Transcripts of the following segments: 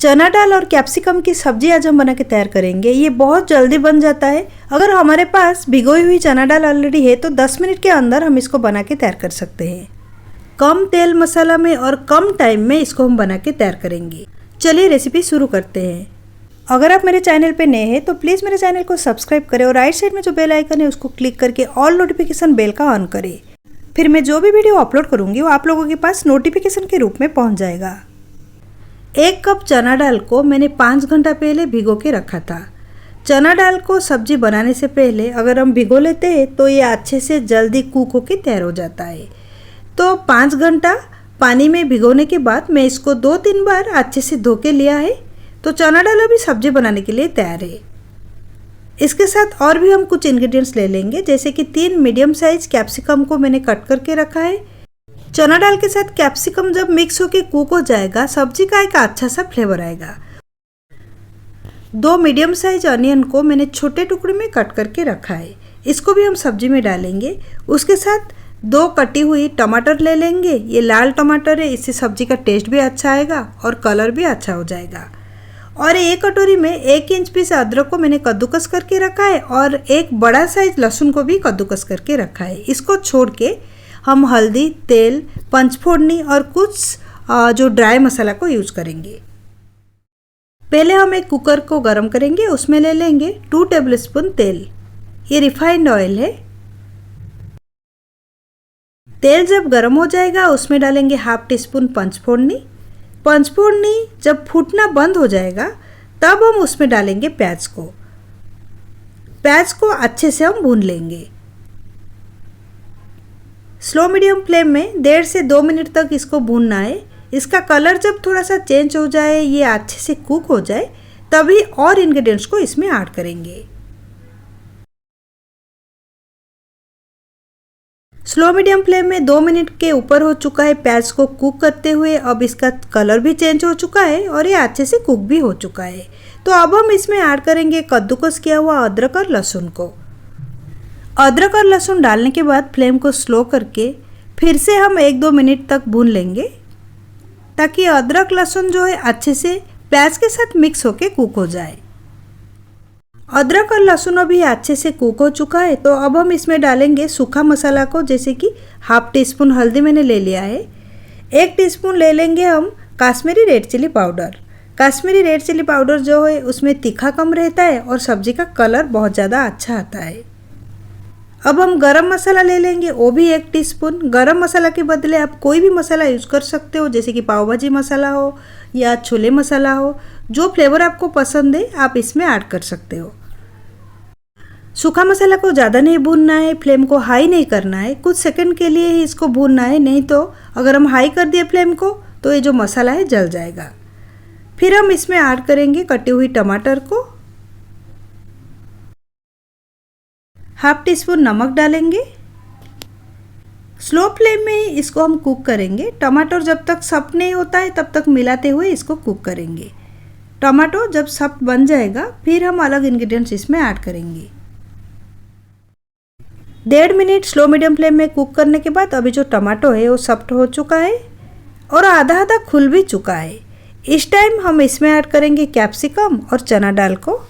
चना दाल और कैप्सिकम की सब्जी आज हम बना के तैयार करेंगे। ये बहुत जल्दी बन जाता है। अगर हमारे पास भिगोई हुई चना दाल ऑलरेडी है तो 10 मिनट के अंदर हम इसको बना के तैयार कर सकते हैं। कम तेल मसाला में और कम टाइम में इसको हम बना के तैयार करेंगे। चलिए रेसिपी शुरू करते हैं। अगर आप मेरे चैनल पे नए हैं तो प्लीज़ मेरे चैनल को सब्सक्राइब करें और राइट साइड में जो बेल आइकन है उसको क्लिक करके ऑल नोटिफिकेशन बेल का ऑन करें। फिर मैं जो भी वीडियो अपलोड करूँगी वो आप लोगों के पास नोटिफिकेशन के रूप में पहुँच जाएगा। 1 कप चना दाल को मैंने 5 घंटा पहले भिगो के रखा था। चना दाल को सब्जी बनाने से पहले अगर हम भिगो लेते हैं तो ये अच्छे से जल्दी कुक होके तैयार हो जाता है। तो 5 घंटा पानी में भिगोने के बाद मैं इसको 2-3 बार अच्छे से धो के लिया है। तो चना दाल अभी सब्जी बनाने के लिए तैयार है। इसके साथ और भी हम कुछ इंग्रेडिएंट्स ले लेंगे, जैसे कि 3 मीडियम साइज कैप्सिकम को मैंने कट करके रखा है। चना दाल के साथ कैप्सिकम जब मिक्स होके कुक हो जाएगा सब्जी का एक अच्छा सा फ्लेवर आएगा। 2 मीडियम साइज अनियन को मैंने छोटे टुकड़े में कट करके रखा है, इसको भी हम सब्जी में डालेंगे। उसके साथ 2 कटी हुई टमाटर ले लेंगे। ये लाल टमाटर है, इससे सब्जी का टेस्ट भी अच्छा आएगा और कलर भी अच्छा हो जाएगा। और 1 कटोरी में 1 इंच पीस अदरक को मैंने कद्दूकस करके रखा है और एक बड़ा साइज लहसुन को भी कद्दूकस करके रखा है। इसको छोड़ के हम हल्दी, तेल, पंचफोड़नी और कुछ जो ड्राई मसाला को यूज करेंगे। पहले हम एक कुकर को गरम करेंगे, उसमें ले लेंगे 2 टेबलस्पून तेल। ये रिफाइंड ऑयल है। तेल जब गरम हो जाएगा उसमें डालेंगे 1/2 टीस्पून पंचफोड़नी। पंचफोड़नी जब फूटना बंद हो जाएगा तब हम उसमें डालेंगे प्याज को। प्याज को अच्छे से हम भून लेंगे। स्लो मीडियम फ्लेम में 1.5 से 2 मिनट तक इसको भूनना है। इसका कलर जब थोड़ा सा चेंज हो जाए, ये अच्छे से कुक हो जाए, तभी और इंग्रेडिएंट्स को इसमें ऐड करेंगे। स्लो मीडियम फ्लेम में 2 मिनट के ऊपर हो चुका है प्याज को कुक करते हुए। अब इसका कलर भी चेंज हो चुका है और ये अच्छे से कुक भी हो चुका है। तो अब हम इसमें ऐड करेंगे कद्दूकस किया हुआ अदरक और लहसुन को। अदरक और लहसुन डालने के बाद फ्लेम को स्लो करके फिर से हम 1-2 मिनट तक भून लेंगे, ताकि अदरक लहसुन जो है अच्छे से प्याज के साथ मिक्स होके कुक हो जाए। अदरक और लहसुन अभी अच्छे से कुक हो चुका है। तो अब हम इसमें डालेंगे सूखा मसाला को, जैसे कि 1/2 टीस्पून हल्दी मैंने ले लिया है। 1 टीस्पून ले लेंगे हम Kashmiri red chilli powder. Kashmiri red chilli powder जो है उसमें तीखा कम रहता है और सब्जी का कलर बहुत ज़्यादा अच्छा आता है। अब हम गरम मसाला ले लेंगे, वो भी 1 टीस्पून। गरम मसाला के बदले आप कोई भी मसाला यूज़ कर सकते हो, जैसे कि पाव भाजी मसाला हो या छोले मसाला हो। जो फ्लेवर आपको पसंद है आप इसमें ऐड कर सकते हो। सूखा मसाला को ज़्यादा नहीं भूनना है, फ्लेम को हाई नहीं करना है। कुछ सेकंड के लिए ही इसको भूनना है, नहीं तो अगर हम हाई कर दिए फ्लेम को तो ये जो मसाला है जल जाएगा। फिर हम इसमें ऐड करेंगे कटी हुई टमाटर को। 1/2 टीस्पून नमक डालेंगे। स्लो फ्लेम में ही इसको हम कुक करेंगे। टमाटर जब तक सॉफ्ट नहीं होता है तब तक मिलाते हुए इसको कुक करेंगे। टमाटो जब सॉफ्ट बन जाएगा फिर हम अलग इंग्रेडिएंट्स इसमें ऐड करेंगे। 1.5 मिनट स्लो मीडियम फ्लेम में कुक करने के बाद अभी जो टमाटो है वो सॉफ्ट हो चुका है और आधा आधा खुल भी चुका है। इस टाइम हम इसमें ऐड करेंगे कैप्सिकम और चना दाल को।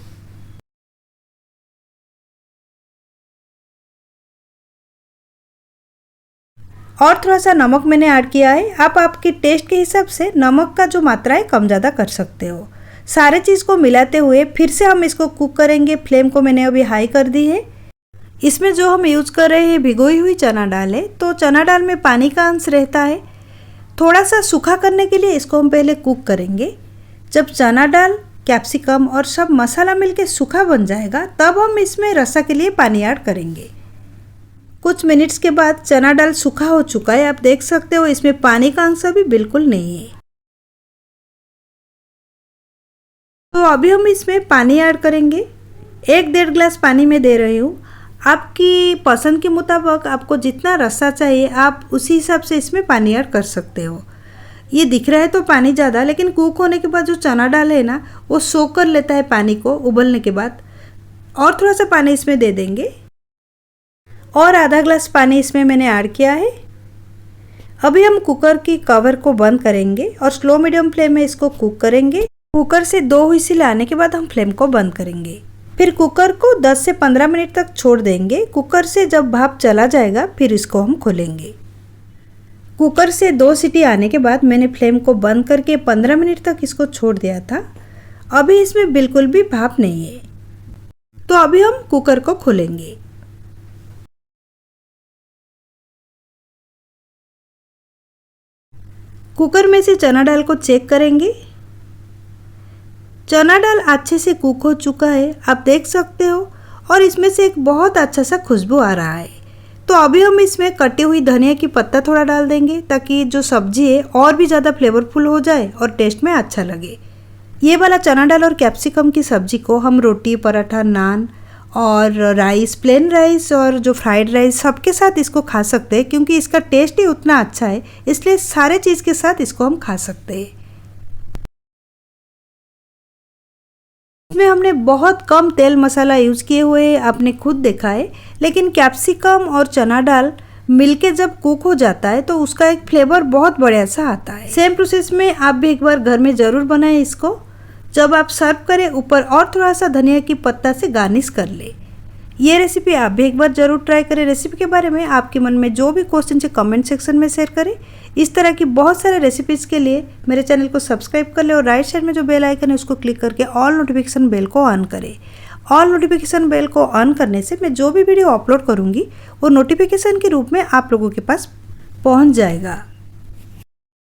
और थोड़ा सा नमक मैंने ऐड किया है। आप आपके टेस्ट के हिसाब से नमक का जो मात्रा है कम ज़्यादा कर सकते हो। सारे चीज़ को मिलाते हुए फिर से हम इसको कुक करेंगे। फ्लेम को मैंने अभी हाई कर दी है। इसमें जो हम यूज़ कर रहे हैं भिगोई हुई चना दाल है, तो चना दाल में पानी का अंश रहता है। थोड़ा सा सूखा करने के लिए इसको हम पहले कुक करेंगे। जब चना दाल, कैप्सिकम और सब मसाला मिलके सूखा बन जाएगा तब हम इसमें रसा के लिए पानी ऐड करेंगे। कुछ मिनट्स के बाद चना दाल सूखा हो चुका है। आप देख सकते हो इसमें पानी का अंश भी बिल्कुल नहीं है। तो अभी हम इसमें पानी ऐड करेंगे। 1-1.5 गिलास पानी में दे रही हूँ। आपकी पसंद के मुताबिक आपको जितना रसा चाहिए आप उसी हिसाब से इसमें पानी ऐड कर सकते हो। ये दिख रहा है तो पानी ज़्यादा, लेकिन कुक होने के बाद जो चना दाल है ना वो सोख कर लेता है पानी को उबलने के बाद। और थोड़ा सा पानी इसमें दे देंगे और आधा ग्लास पानी इसमें मैंने ऐड किया है। अभी हम कुकर की कवर को बंद करेंगे और स्लो मीडियम फ्लेम में इसको कुक करेंगे। कुकर से 2 व्हिसिल आने के बाद हम फ्लेम को बंद करेंगे। फिर कुकर को 10 से 15 मिनट तक छोड़ देंगे। कुकर से जब भाप चला जाएगा फिर इसको हम खोलेंगे। कुकर से 2 सीटी आने के बाद मैंने फ्लेम को बंद करके 15 मिनट तक इसको छोड़ दिया था। अभी इसमें बिल्कुल भी भाप नहीं है, तो अभी हम कुकर को खोलेंगे। कुकर में से चना दाल को चेक करेंगे। चना दाल अच्छे से कुक हो चुका है, आप देख सकते हो, और इसमें से एक बहुत अच्छा सा खुशबू आ रहा है। तो अभी हम इसमें कटी हुई धनिया की पत्ता थोड़ा डाल देंगे ताकि जो सब्जी है और भी ज़्यादा फ्लेवरफुल हो जाए और टेस्ट में अच्छा लगे। ये वाला चना दाल और कैप्सिकम की सब्ज़ी को हम रोटी, पराठा, नान और राइस, प्लेन राइस और जो फ्राइड राइस सबके साथ इसको खा सकते हैं, क्योंकि इसका टेस्ट ही उतना अच्छा है, इसलिए सारे चीज़ के साथ इसको हम खा सकते हैं। इसमें हमने बहुत कम तेल मसाला यूज़ किए हुए, आपने खुद देखा है, लेकिन कैप्सिकम और चना दाल मिलके जब कुक हो जाता है तो उसका एक फ्लेवर बहुत बढ़िया सा आता है। सेम प्रोसेस में आप भी एक बार घर में ज़रूर बनाएं इसको। जब आप सर्व करें ऊपर और थोड़ा सा धनिया की पत्ता से गार्निश कर ले। ये रेसिपी आप भी एक बार ज़रूर ट्राई करें। रेसिपी के बारे में आपके मन में जो भी क्वेश्चन है कमेंट सेक्शन में शेयर करें। इस तरह की बहुत सारे रेसिपीज़ के लिए मेरे चैनल को सब्सक्राइब कर ले और राइट साइड में जो बेल आइकन है उसको क्लिक करके ऑल नोटिफिकेशन बेल को ऑन करें। ऑल नोटिफिकेशन बेल को ऑन करने से मैं जो भी वीडियो अपलोड करूँगी वो नोटिफिकेशन के रूप में आप लोगों के पास पहुँच जाएगा।